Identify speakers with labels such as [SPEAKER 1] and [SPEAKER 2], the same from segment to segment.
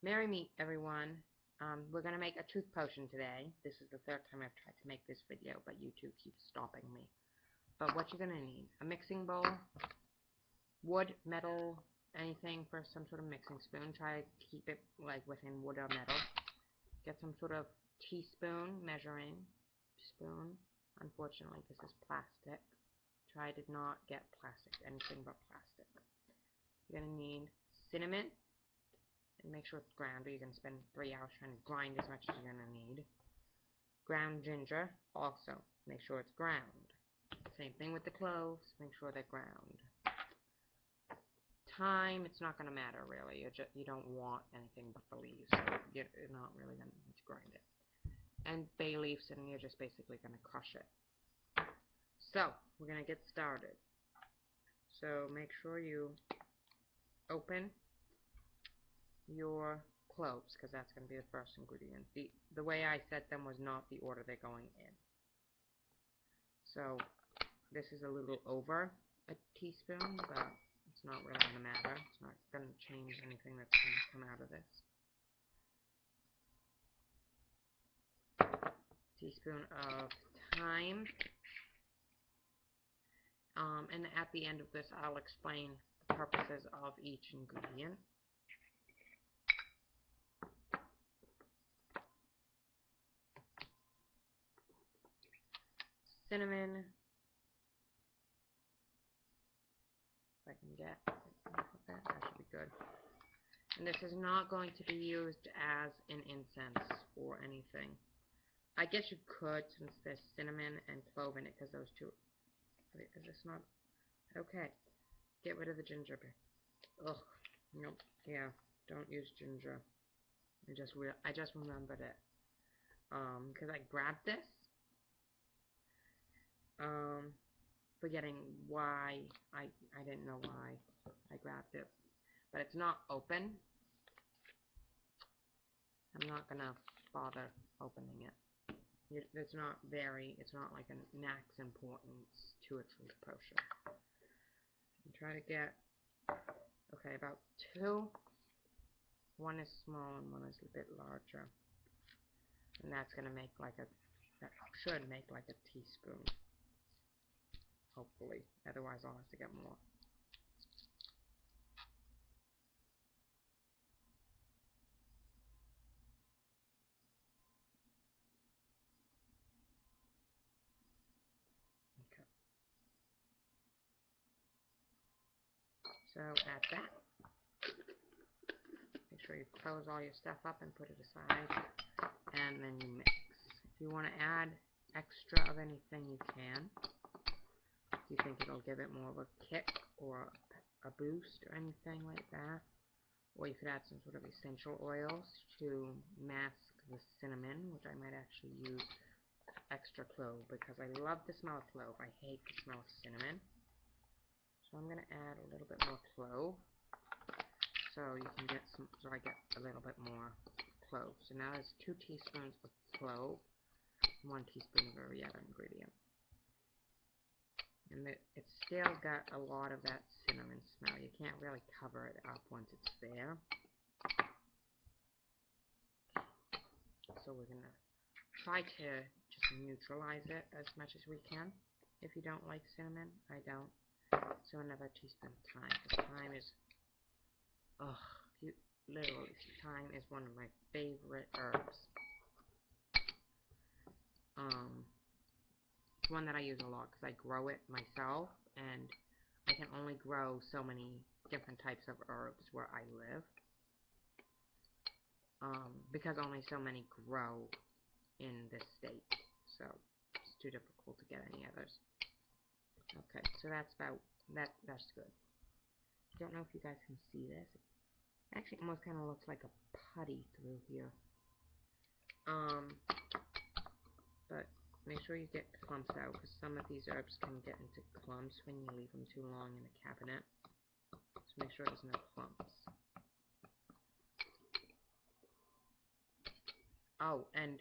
[SPEAKER 1] Merry meet, everyone. We're going to make a truth potion today. This is the third time I've tried to make this video, but YouTube keeps stopping me. But what you're going to need, a mixing bowl, wood, metal, anything for some sort of mixing spoon. Try to keep it like within wood or metal. Get some sort of teaspoon measuring spoon. Unfortunately, this is plastic. Try to not get plastic, anything but plastic. You're going to need cinnamon. And make sure it's ground, or you're going to spend 3 hours trying to grind as much as you're going to need. Ground ginger, also, make sure it's ground. Same thing with the cloves, make sure they're ground. Thyme, it's not going to matter really, you don't want anything but the leaves, so you're not really going to need to grind it. And bay leaves, and you're just basically going to crush it. So, we're going to get started. So, make sure you open your cloves, because that's going to be the first ingredient. The way I set them was not the order they're going in. So this is a little over a teaspoon, but it's not really going to matter. It's not going to change anything that's going to come out of this. Teaspoon of thyme. And at the end of this, I'll explain the purposes of each ingredient. Cinnamon. If I can get that, that should be good. And this is not going to be used as an incense or anything. I guess you could, since there's cinnamon and clove in it, because those two. Wait, is this not? Okay. Get rid of the ginger. Ugh. Nope. Yeah. Don't use ginger. I just remembered it. Because I grabbed this. Forgetting why I didn't know why I grabbed it, but it's not open. I'm not gonna bother opening it. It's not like an max importance to a truth potion. Try to get, okay, about 2. One is small and one is a bit larger. And that's gonna make like that should make like a teaspoon. Hopefully. Otherwise I'll have to get more. Okay. So add that. Make sure you close all your stuff up and put it aside. And then you mix. If you want to add extra of anything, you can. If you think it'll give it more of a kick or a boost or anything like that. Or you could add some sort of essential oils to mask the cinnamon, which I might actually use extra clove because I love the smell of clove. I hate the smell of cinnamon. So I'm going to add a little bit more clove. So you can get some, so I get a little bit more clove. So now there's 2 teaspoons of clove, 1 teaspoon of every other ingredient. And it's still got a lot of that cinnamon smell. You can't really cover it up once it's there. So we're going to try to just neutralize it as much as we can. If you don't like cinnamon, I don't. So another teaspoon of thyme. Because thyme is, literally, thyme is one of my favorite herbs. It's one that I use a lot because I grow it myself, and I can only grow so many different types of herbs where I live. Because only so many grow in this state, so it's too difficult to get any others. Okay, so that's about that's good. I don't know if you guys can see this. It actually almost kind of looks like a putty through here. But make sure you get clumps out, because some of these herbs can get into clumps when you leave them too long in a cabinet. So make sure there's no clumps. Oh, and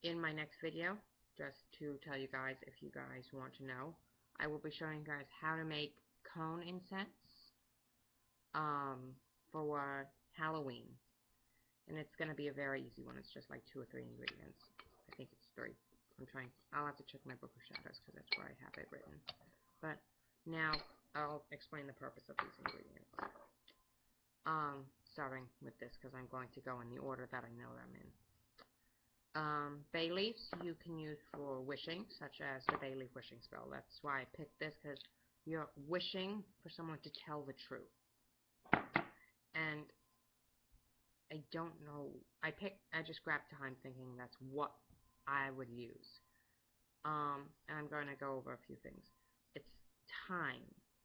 [SPEAKER 1] in my next video, just to tell you guys, if you guys want to know, I will be showing you guys how to make cone incense for Halloween. And it's going to be a very easy one. It's just like 2 or 3 ingredients. I think it's 3. I'll have to check my book of shadows because that's where I have it written. But now I'll explain the purpose of these ingredients. Starting with this because I'm going to go in the order that I know them in. Bay leaves you can use for wishing, such as the Bay leaf wishing spell. That's why I picked this, because you're wishing for someone to tell the truth. And I don't know, I just grabbed time thinking that's what I would use. And I'm going to go over a few things. It's time,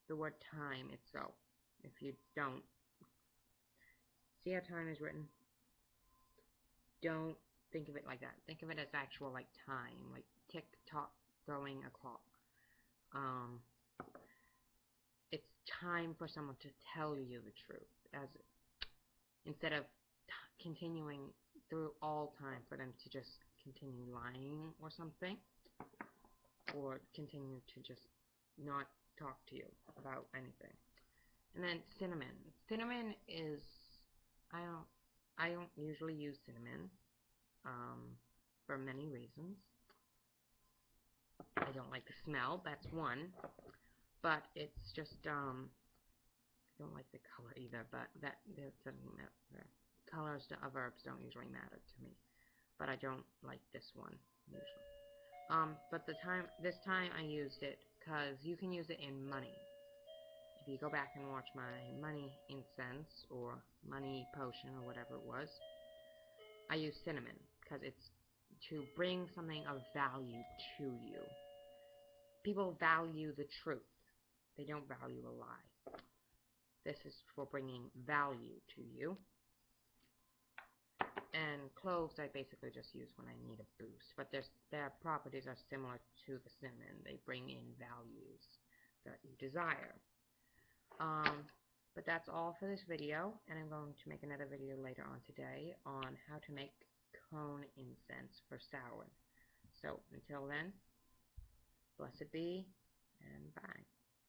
[SPEAKER 1] the word time itself. If you don't see how time is written, don't think of it like that. Think of it as actual, like, time, like tick-tock going a clock. It's time for someone to tell you the truth, instead of continuing through all time for them to just continue lying or something, or continue to just not talk to you about anything. And then cinnamon. Cinnamon is, I don't usually use cinnamon, for many reasons. I don't like the smell, that's one, but it's just, I don't like the color either, but that doesn't matter. Colors of herbs don't usually matter to me, but I don't like this one, usually. But this time I used it, because you can use it in money. If you go back and watch my money incense, or money potion, or whatever it was, I use cinnamon, because it's to bring something of value to you. People value the truth. They don't value a lie. This is for bringing value to you. And cloves I basically just use when I need a boost. But their properties are similar to the cinnamon. They bring in values that you desire. But that's all for this video. And I'm going to make another video later on today on how to make cone incense for Samhain. So until then, blessed be, and bye.